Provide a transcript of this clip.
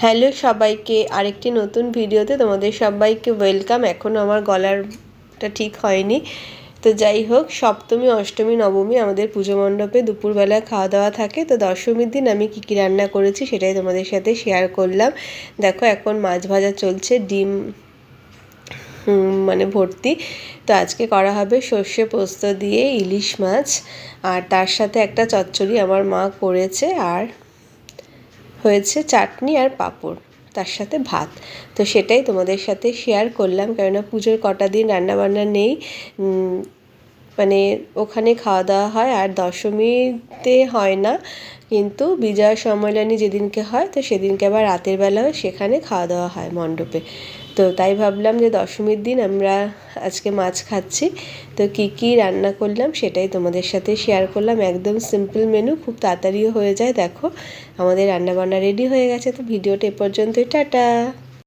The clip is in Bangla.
হ্যালো সবাইকে, আরেকটি নতুন ভিডিওতে তোমাদের সবাইকে ওয়েলকাম। এখনও আমার গলাটা ঠিক হয়নি, তো যাই হোক, সপ্তমী অষ্টমী নবমী আমাদের পুজো মণ্ডপে দুপুরবেলায় খাওয়া দাওয়া থাকে। তো দশমীর দিন আমি কী কী রান্না করেছি সেটাই তোমাদের সাথে শেয়ার করলাম। দেখো, এখন মাছ ভাজা চলছে, ডিম মানে ভর্তি। তো আজকে করা হবে সর্ষে পোস্ত দিয়ে ইলিশ মাছ, আর তার সাথে একটা চচ্চড়ি আমার মা করেছে, আর হয়েছে চাটনি আর পাঁপড়, তার সাথে ভাত। তো সেটাই তোমাদের সাথে শেয়ার করলাম, কেননা পুজোর কটা দিন রান্নাবান্না নেই, মানে ওখানে খাওয়া দাওয়া হয়, আর দশমীতে হয় না, কিন্তু বিজয়া সম্মেলনী যেদিনকে হয় তো সেদিনকে আবার রাতের বেলাও সেখানে খাওয়া দাওয়া হয় মণ্ডপে। তো তাই ভাবলাম যে দশমীর দিন আমরা আজকে মাছ খাচ্ছি। তো কী কী রান্না করলাম সেটাই তোমাদের সাথে শেয়ার করলাম। একদম সিম্পল মেনু, খুব তাড়াতাড়িও হয়ে যায়। দেখো, আমাদের রান্নাবান্না রেডি হয়ে গেছে। তো ভিডিওটা এ পর্যন্তই, টাটা।